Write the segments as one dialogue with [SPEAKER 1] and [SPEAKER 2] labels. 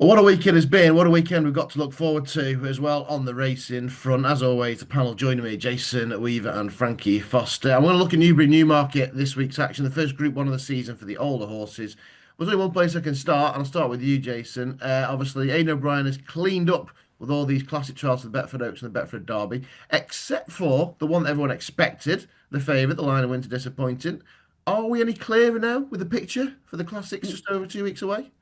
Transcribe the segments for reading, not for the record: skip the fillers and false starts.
[SPEAKER 1] Well, what a weekend has been. What a weekend we've got to look forward to as well on the racing front. As always, the panel joining me, Jason Weaver and Frankie Foster. I'm going to look at Newbury Newmarket this week's action, the first Group 1 of the season for the older horses. There's only one place I can start, and I'll start with you, Jason. Obviously, Aidan O'Brien has cleaned up with all these classic trials for the Betfred Oaks and the Betfred Derby, except for the one that everyone expected, the favourite, the Line of Winter disappointing. Are we any clearer now with the picture for the classics just over 2 weeks away?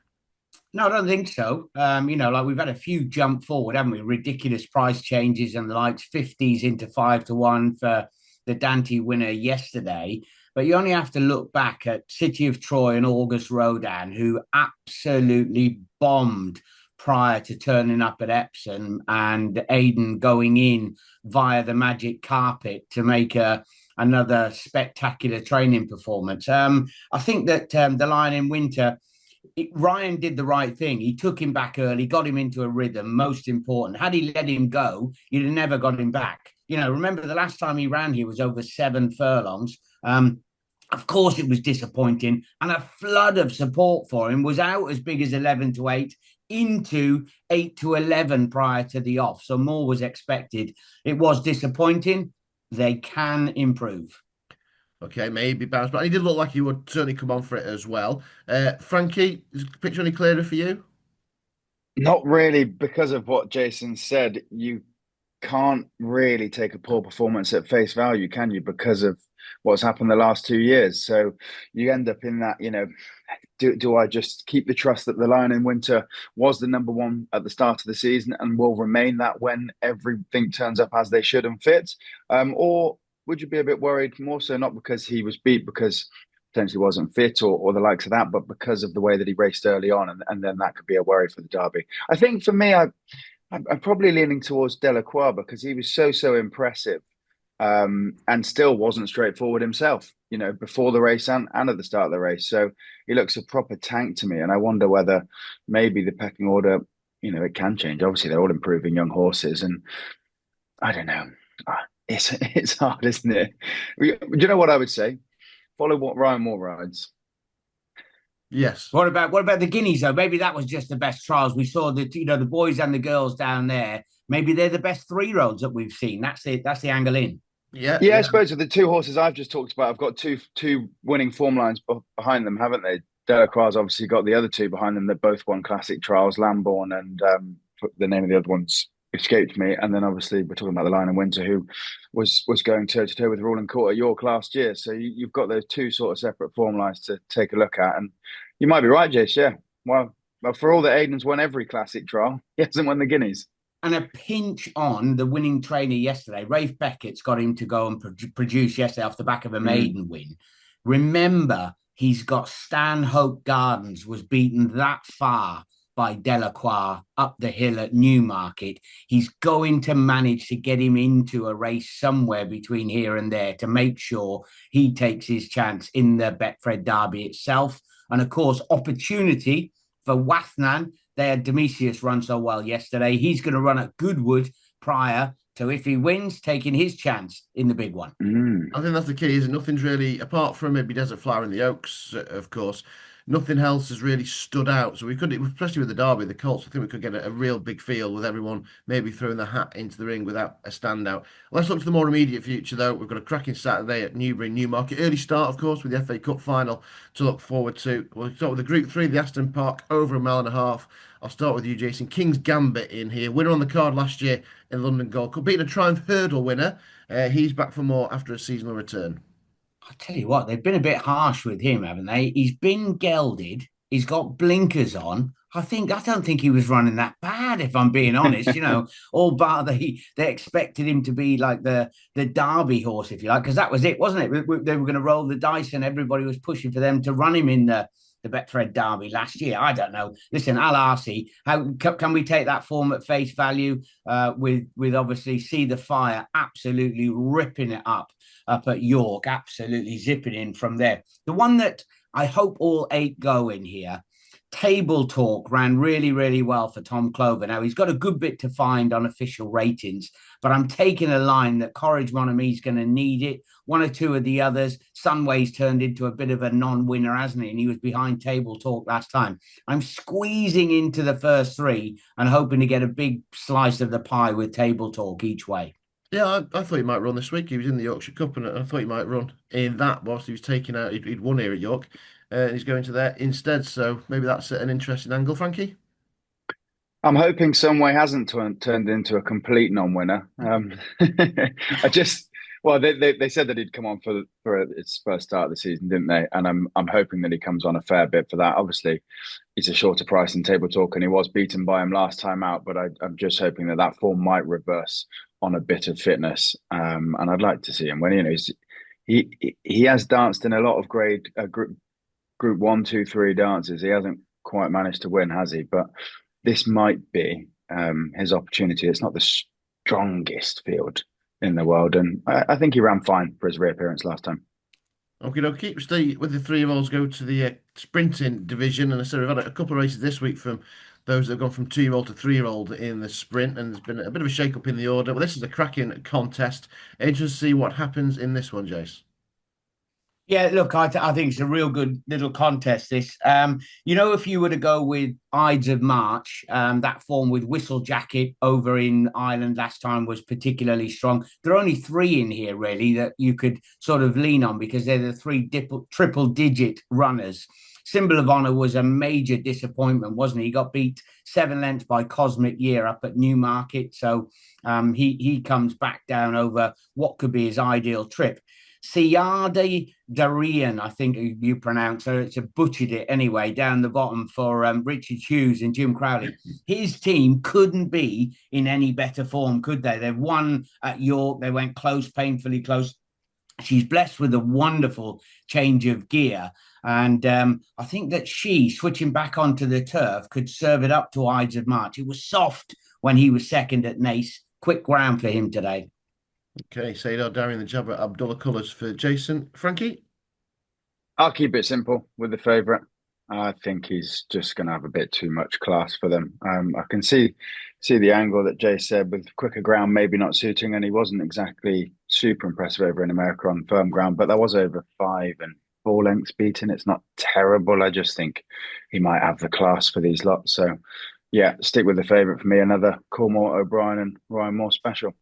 [SPEAKER 2] No, I don't think so. Like we've had a few jump forward, haven't we? Ridiculous price changes and the likes, 50s into 5-1 for the Dante winner yesterday. But you only have to look back at City of Troy and August Rodan, who absolutely bombed prior to turning up at Epsom, and Aidan going in via the magic carpet to make another spectacular training performance. I think that the Lion in Winter, Ryan did the right thing. He took him back early, got him into a rhythm. Most important, had he let him go, you'd have never got him back. Remember the last time he ran here was over 7 furlongs. Of course, it was disappointing, and a flood of support for him was out as big as 11-8 into 8-11 prior to the off. So more was expected. It was disappointing. They can improve.
[SPEAKER 1] Okay, maybe bounce, but he did look like he would certainly come on for it as well. Frankie, is the picture any clearer for you?
[SPEAKER 3] Not really, because of what Jason said. You can't really take a poor performance at face value, can you? Because of what's happened the last 2 years. So you end up in that, do I just keep the trust that the Lion in Winter was the number one at the start of the season and will remain that when everything turns up as they should and fit? Or would you be a bit worried more so not because he was beat because potentially wasn't fit or the likes of that, but because of the way that he raced early on, and then that could be a worry for the Derby. I think for me, I'm probably leaning towards Delacroix because he was so impressive, and still wasn't straightforward himself, before the race and at the start of the race. So he looks a proper tank to me, and I wonder whether maybe the pecking order, it can change. Obviously, they're all improving young horses, and I don't know. It's hard, isn't it? Do you know what I would say? Follow what Ryan Moore rides.
[SPEAKER 1] Yes.
[SPEAKER 2] What about the Guineas though? Maybe that was just the best trials we saw. The boys and the girls down there. Maybe they're the best 3-year-olds that we've seen. That's the angle in.
[SPEAKER 1] Yeah,
[SPEAKER 3] Yeah, I
[SPEAKER 1] yeah.
[SPEAKER 3] suppose with the two horses I've just talked about, I've got two winning form lines behind them, haven't they? Delacroix's obviously got the other two behind them that both won classic trials, Lambourne and the name of the other ones escaped me. And then obviously we're talking about the Lion in Winter, who was going toe to toe with Rawlin Court at York last year. So you've got those two sort of separate form lines to take a look at, and you might be right, Jace. Yeah, well, for all that Aidan's won every classic trial, he hasn't won the Guineas.
[SPEAKER 2] And a pinch on the winning trainer yesterday. Rafe Beckett's got him to go and produce yesterday off the back of a
[SPEAKER 3] Mm.
[SPEAKER 2] maiden win. Remember, he's got Stanhope Gardens was beaten that far by Delacroix up the hill at Newmarket. He's going to manage to get him into a race somewhere between here and there to make sure he takes his chance in the Betfred Derby itself. And of course, opportunity for Wathnan. They had Demisius run so well yesterday. He's going to run at Goodwood prior to, if he wins, taking his chance in the big one.
[SPEAKER 3] Mm.
[SPEAKER 1] I think that's the key, is nothing's really, apart from maybe Desert Flower and the Oaks, of course, nothing else has really stood out. So we could, especially with the Derby, the Colts, I think we could get a real big feel with everyone maybe throwing the hat into the ring without a standout. Let's look to the more immediate future, though. We've got a cracking Saturday at Newbury Newmarket. Early start, of course, with the FA Cup final to look forward to. We'll start with the Group 3, the Aston Park, over a mile and a half. I'll start with you, Jason. King's Gambit in here. Winner on the card last year in London Gold Cup. Beating a Triumph Hurdle winner. He's back for more after a seasonal return.
[SPEAKER 2] I tell you what, they've been a bit harsh with him, haven't they? He's been gelded. He's got blinkers on. I don't think he was running that bad, if I'm being honest. All bar they expected him to be like the Derby horse, if you like, because that was it, wasn't it? They were going to roll the dice, and everybody was pushing for them to run him in the Betfred Derby last year. I don't know. Listen, Al Arcey, how can we take that form at face value? With obviously See the Fire absolutely ripping it up at York, absolutely zipping in from there. The one that I hope all 8 go in here, Table Talk ran really, really well for Tom Clover. Now, he's got a good bit to find on official ratings, but I'm taking a line that Courage Mon Ami is going to need it. One or two of the others, Sunway's turned into a bit of a non-winner, hasn't he? And he was behind Table Talk last time. I'm squeezing into the first three and hoping to get a big slice of the pie with Table Talk each way.
[SPEAKER 1] Yeah, I thought he might run this week. He was in the Yorkshire Cup, and I thought he might run in that whilst he was taking out. He'd won here at York, and he's going to there instead. So maybe that's an interesting angle, Frankie.
[SPEAKER 3] I'm hoping Someway hasn't turned into a complete non-winner. I just, well, they said that he'd come on for its first start of the season, didn't they? And I'm hoping that he comes on a fair bit for that. Obviously, he's a shorter price than Table Talk, and he was beaten by him last time out. But I'm just hoping that form might reverse on a bit of fitness. And I'd like to see him when he has danced in a lot of group 1, 2, 3 dances. He hasn't quite managed to win, has he? But this might be his opportunity. It's not the strongest field in the world, and I think he ran fine for his reappearance last time.
[SPEAKER 1] Okay, stay with the 3-year-olds. Go to the sprinting division, and I said we've had a couple of races this week from those that have gone from 2-year-old to 3-year-old in the sprint, and there's been a bit of a shake-up in the order. But this is a cracking contest. Interesting to see what happens in this one, Jace.
[SPEAKER 2] Yeah, look, I think it's a real good little contest. This, if you were to go with Ides of March, that form with Whistle Jacket over in Ireland last time was particularly strong. There are only 3 in here really that you could sort of lean on because they're the 3 triple-digit runners. Symbol of Honor was a major disappointment, wasn't he? He got beat 7 lengths by Cosmic Year up at Newmarket, so he comes back down over what could be his ideal trip. Siade Darian, I think you pronounce her. It's a butchered it anyway, down the bottom for Richard Hughes and Jim Crowley. His team couldn't be in any better form, could they? They've won at York. They went close, painfully close. She's blessed with a wonderful change of gear. And I think that she, switching back onto the turf, could serve it up to Ides of March. It was soft when he was second at Naas. Quick ground for him today.
[SPEAKER 1] Okay, Sadar, Darian, the Jabba, Abdullah colours for Jason. Frankie?
[SPEAKER 3] I'll keep it simple with the favourite. I think he's just going to have a bit too much class for them. I can see the angle that Jay said with quicker ground maybe not suiting, and he wasn't exactly super impressive over in America on firm ground, but that was over 5 and 4 lengths beaten. It's not terrible. I just think he might have the class for these lots. So, yeah, stick with the favourite for me. Another Cornwall, O'Brien and Ryan Moore special.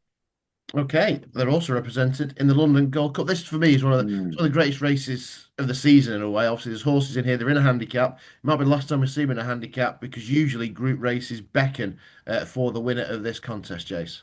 [SPEAKER 1] Okay, they're also represented in the London Gold Cup. This, for me, is one of the greatest races of the season in a way. Obviously, there's horses in here. They're in a handicap. It might be the last time we see them in a handicap because usually group races beckon for the winner of this contest, Jace.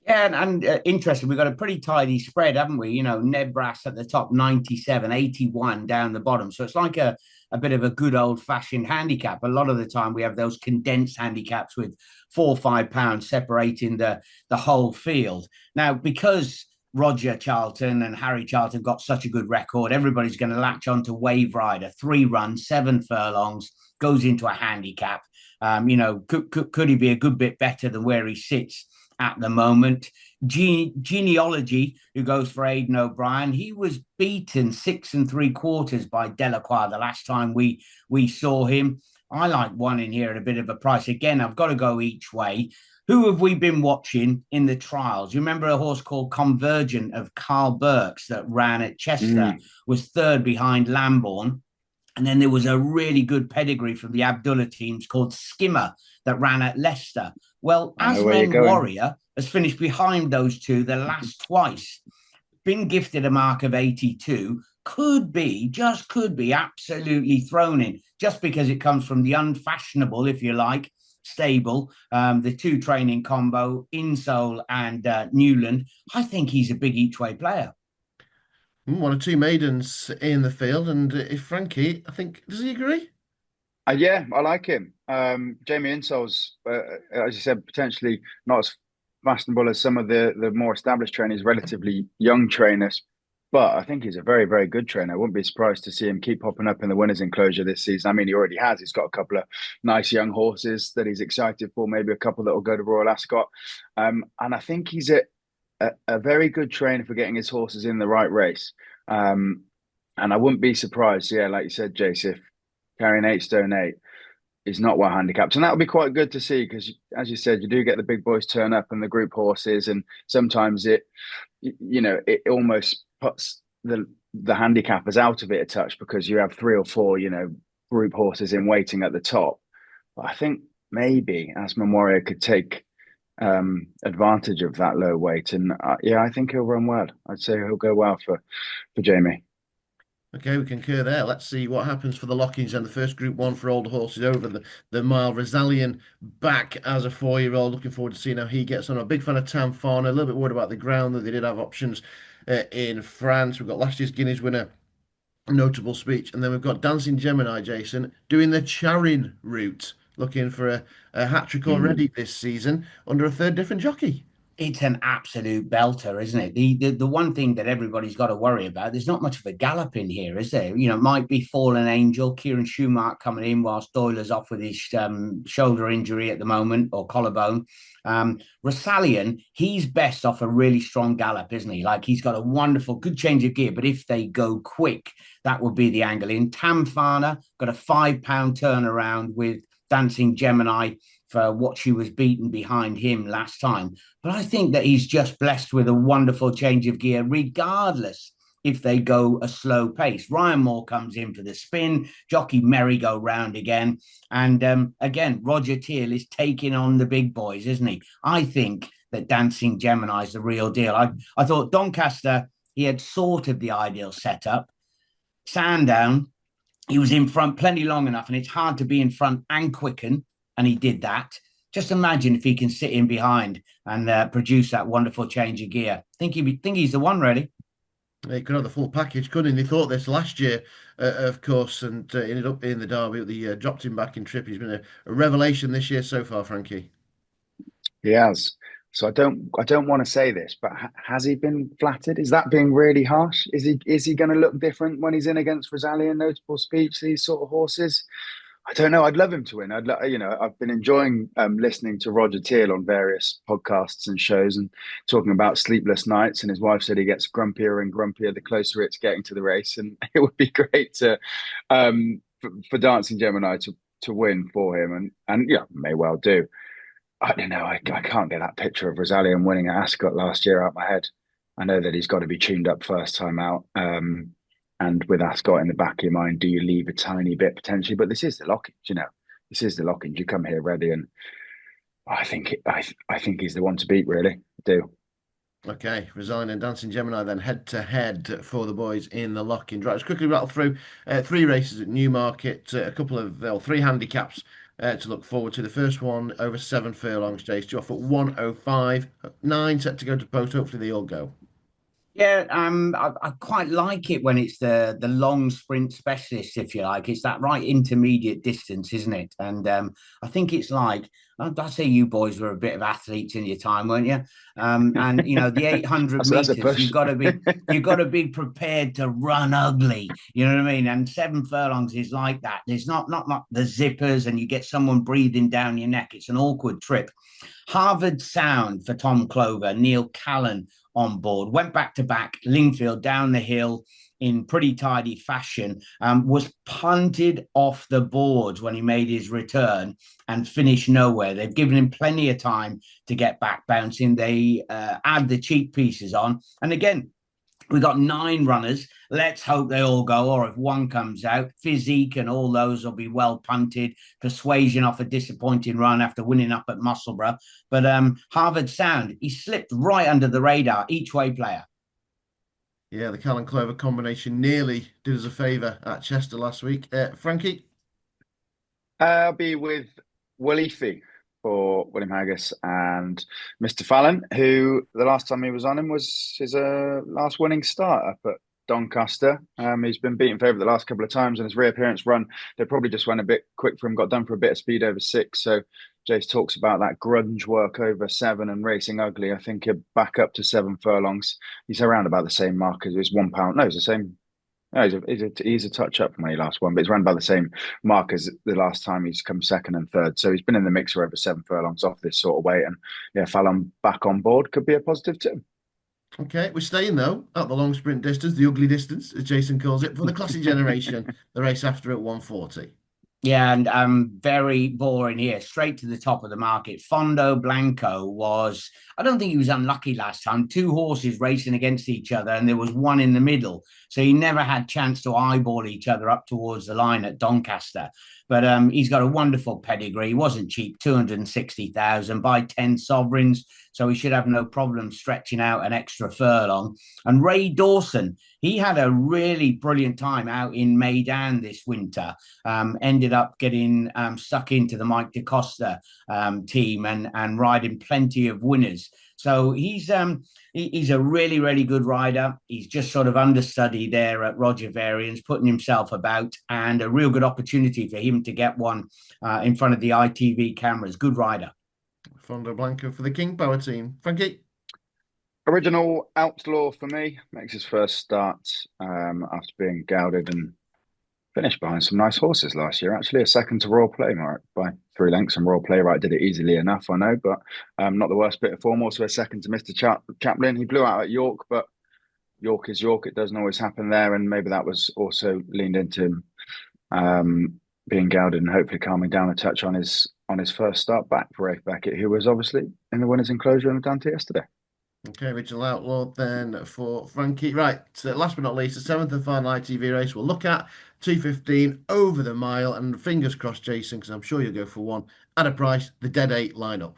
[SPEAKER 2] Yeah, and interesting. We've got a pretty tidy spread, haven't we? Nebras at the top, 97, 81 down the bottom. So it's like a bit of a good old fashioned handicap. A lot of the time we have those condensed handicaps with 4 or 5 pounds separating the whole field. Now, because Roger Charlton and Harry Charlton got such a good record, everybody's going to latch on to Wave Rider, 3 runs, 7 furlongs, goes into a handicap. Could he be a good bit better than where he sits at the moment? Genealogy, who goes for Aidan O'Brien, he was beaten 6 3/4 by Delacroix the last time we saw him. I like one in here at a bit of a price. Again, I've got to go each way. Who have we been watching in the trials? You remember a horse called Convergent of Carl Burks that ran at Chester, was 3rd behind Lambourne. And then there was a really good pedigree from the Abdullah teams called Skimmer that ran at Leicester. Well, Asmen Warrior has finished behind those 2 the last twice. Been gifted a mark of 82. Could be absolutely thrown in just because it comes from the unfashionable, if you like, stable. The 2 training combo, Insole and Newland. I think he's a big each way player.
[SPEAKER 1] One or 2 maidens in the field, and if Frankie, I think, does he agree?
[SPEAKER 3] Yeah, I like him. Jamie Insole's, as you said, potentially not as fashionable as some of the more established trainers, relatively young trainers, but I think he's a very, very good trainer. I wouldn't be surprised to see him keep popping up in the winners' enclosure this season. I mean, he already has. He's got a couple of nice young horses that he's excited for, maybe a couple that will go to Royal Ascot. And I think he's a very good trainer for getting his horses in the right race. And I wouldn't be surprised, yeah, like you said, Jace, if carrying 8 stone 8, is not well handicapped, and that would be quite good to see because, as you said, you do get the big boys turn up and the group horses, and sometimes it almost puts the handicappers out of it a touch because you have three or four group horses in waiting at the top. But I think maybe Asman Warrior could take advantage of that low weight, and I think he'll run well. I'd say he'll go well for Jamie.
[SPEAKER 1] Okay, we concur there. Let's see what happens for the Lockings and the first Group 1 for older horses over the mile. Rosalian back as a 4-year-old. Looking forward to seeing how he gets on. I'm a big fan of Tam Farner. A little bit worried about the ground, though they did have options in France. We've got last year's Guineas winner, Notable Speech. And then we've got Dancing Gemini, Jason, doing the Charing route. Looking for a hat-trick already this season under a third different jockey.
[SPEAKER 2] It's an absolute belter, isn't it? The one thing that everybody's got to worry about, there's not much of a gallop in here, is there? Might be Fallen Angel, Kieran Schumacher coming in whilst Doyle's off with his shoulder injury at the moment, or collarbone. Rosalian, he's best off a really strong gallop, isn't he? Like, he's got a wonderful, good change of gear, but if they go quick, that would be the angle in. Tam Farner got a £5 turnaround with Dancing Gemini for what she was beaten behind him last time. But I think that he's just blessed with a wonderful change of gear, regardless if they go a slow pace. Ryan Moore comes in for the spin, jockey merry-go-round again. And again, Roger Teal is taking on the big boys, isn't he? I think that Dancing Gemini is the real deal. I thought Doncaster, he had sort of the ideal setup. Sandown, he was in front plenty long enough, and it's hard to be in front and quicken, and he did that. Just imagine if he can sit in behind and produce that wonderful change of gear. Think he's the one, really.
[SPEAKER 1] He could have the full package, couldn't he? They thought this last year, of course, and ended up in the Derby. They dropped him back in trip. He's been a revelation this year so far, Frankie.
[SPEAKER 3] He has. So I don't want to say this, but has he been flattered? Is that being really harsh? Is he going to look different when he's in against Rosalia, Notable Speech, these sort of horses? I don't know. I'd love him to win. I've been enjoying listening to Roger Teal on various podcasts and shows and talking about sleepless nights. And his wife said he gets grumpier and grumpier the closer it's getting to the race. And it would be great to for Dancing Gemini to win for him, and may well do. I don't know. I can't get that picture of Rosalian winning at Ascot last year out of my head. I know that he's got to be tuned up first time out. And with Ascot in the back of your mind, do you leave a tiny bit potentially? But this is the Lockinge, This is the Lockinge. You come here ready, and I think he's the one to beat, really. I do.
[SPEAKER 1] Okay, Rosalian and Dancing Gemini then head to head for the boys in the Lockinge. Right, let's quickly rattle through 3 races at Newmarket, a couple of 3 handicaps to look forward to. The first one over 7 furlongs, Jace, to off at 105, 9 set to go to post. Hopefully they all go.
[SPEAKER 2] Yeah, I quite like it when it's the long sprint specialist, if you like. It's that right intermediate distance, isn't it? And I think it's like, I say you boys were a bit of athletes in your time, weren't you? And the 800 meters, you've got to be prepared to run ugly. You know what I mean? And 7 furlongs is like that. There's not the zippers, and you get someone breathing down your neck. It's an awkward trip. Harvard Sound for Tom Clover, Neil Callan on board, went back to back, Lingfield down the hill in pretty tidy fashion, was punted off the boards when he made his return and finished nowhere. They've given him plenty of time to get back bouncing. They add the cheek pieces on. And again, we've got 9 runners. Let's hope they all go, or if one comes out, Physique and all those will be well punted. Persuasion off a disappointing run after winning up at Musselburgh. But Harvard Sound, he slipped right under the radar, each way player.
[SPEAKER 1] Yeah, the Callan Clover combination nearly did us a favour at Chester last week. Frankie?
[SPEAKER 3] I'll be with Walifi for William Haggis and Mr. Fallon, who the last time he was on him was his last winning start up at Doncaster. He's been beaten favourite the last couple of times, and his reappearance run, they probably just went a bit quick for him, got done for a bit of speed over 6. So Jace talks about that grunge work over 7 and racing ugly. I think he'll back up to 7 furlongs. He's around about the same mark as his £1. No, it's the same. No, he's a touch up from when he last won, but he's run by the same mark as the last time he's come second and third. So he's been in the mix for over 7 furlongs off this sort of weight. And yeah, Fallon back on board could be a positive too.
[SPEAKER 1] Okay, we're staying though at the long sprint distance, the ugly distance, as Jason calls it, for the classic generation, the race after at 140.
[SPEAKER 2] Yeah, and very boring here. Straight to the top of the market. Fondo Blanco was, I don't think he was unlucky last time. Two horses racing against each other, and there was one in the middle. So he never had chance to eyeball each other up towards the line at Doncaster. But he's got a wonderful pedigree. He wasn't cheap, 260,000 by 10 sovereigns. So he should have no problem stretching out an extra furlong. And Ray Dawson, he had a really brilliant time out in Maidan this winter. Ended up getting stuck into the Mike DaCosta team and riding plenty of winners. So he's a really, really good rider. He's just sort of understudy there at Roger Varian's, putting himself about, and a real good opportunity for him to get one in front of the ITV cameras. Good rider.
[SPEAKER 1] Fondo Blanco for the King Power team. Frankie?
[SPEAKER 3] Original Outlaw for me makes his first start after being gelded and finished behind some nice horses last year. Actually, a second to Royal Playwright by 3 lengths, and Royal Playwright did it easily enough, I know, but not the worst bit of form. Also a second to Mr. Chaplin. He blew out at York, but York is York. It doesn't always happen there, and maybe that was also leaned into being gelded and hopefully calming down a touch on his first start back for Rafe Beckett, who was obviously in the winner's enclosure in the Dante yesterday.
[SPEAKER 1] Okay, Original Outlaw then for Frankie. Right, so last but not least, the seventh and final ITV race we'll look at 2:15 over the mile, and fingers crossed, Jason, because I'm sure you'll go for one at a price, the Dead Eight lineup.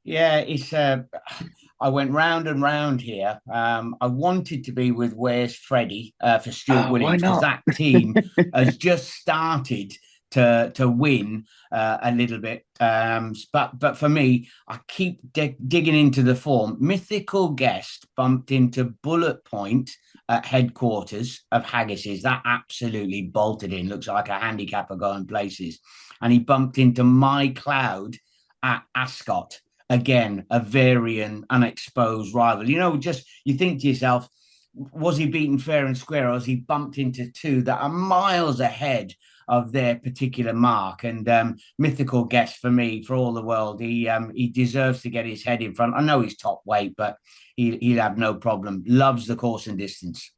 [SPEAKER 2] Yeah, it's I went round and round here. I wanted to be with Where's Freddie for Stuart
[SPEAKER 3] Why
[SPEAKER 2] Williams, because
[SPEAKER 3] not?
[SPEAKER 2] that team has just started to win a little bit. But for me, I keep digging into the form. Mythical Guest bumped into Bullet Point at headquarters of Haggis's. That absolutely bolted in. Looks like a handicapper going places. And he bumped into My Cloud at Ascot. Again, a variant, unexposed rival. Just you think to yourself, was he beaten fair and square, or has he bumped into two that are miles ahead of their particular mark? And Mythical Guest for me, for all the world, he deserves to get his head in front. I know he's top weight, but he'll have no problem. Loves the course and distance.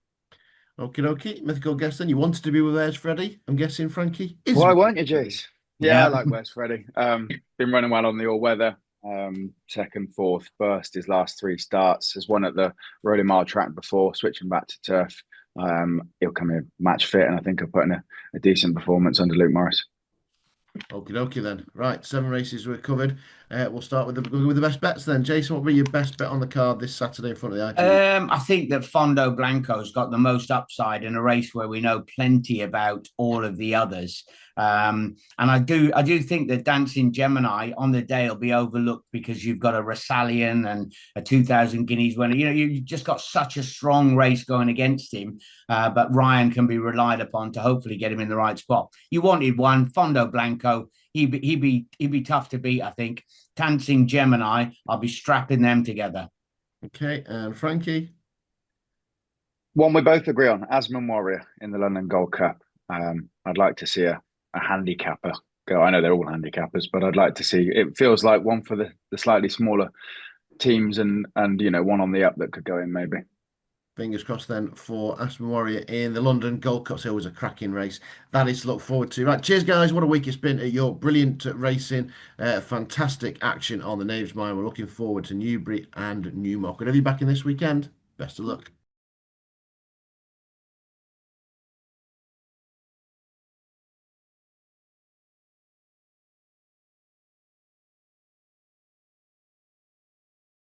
[SPEAKER 1] Okie dokie, Mythical Guest then. You wanted to be with Where's Freddie? I'm guessing Frankie is
[SPEAKER 3] Why
[SPEAKER 1] with
[SPEAKER 3] weren't you,
[SPEAKER 1] Freddie.
[SPEAKER 3] Jace? Yeah, I
[SPEAKER 2] Yeah.
[SPEAKER 3] like Where's Freddie. Been running well on the all weather. Second, fourth, first, his last three starts. Has won at the Rolling Mile track before, switching back to turf. He'll come in match fit, and I think he'll put in a decent performance under Luke Morris.
[SPEAKER 1] Okie dokie then. Right, 7 races were covered. We'll start with the best bets then. Jason, what will be your best bet on the card this Saturday in front of the ITV?
[SPEAKER 2] I think that Fondo Blanco's got the most upside in a race where we know plenty about all of the others. And I do think that Dancing Gemini on the day will be overlooked because you've got a Rassalian and a 2,000 guineas winner. You've just got such a strong race going against him. But Ryan can be relied upon to hopefully get him in the right spot. You wanted one, Fondo Blanco. He'd be tough to beat, I think. Dancing Gemini, I'll be strapping them together.
[SPEAKER 1] Okay, and Frankie?
[SPEAKER 3] One we both agree on, Asman Warrior in the London Gold Cup. I'd like to see a handicapper go. I know they're all handicappers, but I'd like to see, it feels like one for the slightly smaller teams and one on the up that could go in maybe.
[SPEAKER 1] Fingers crossed then for Aston Warrior in the London Gold Cup. It's always a cracking race. That is to look forward to. Right, cheers, guys. What a week it's been at York. Brilliant racing. Fantastic action on the Knaves Mine. We're looking forward to Newbury and Newmarket. Have you back in this weekend? Best of luck.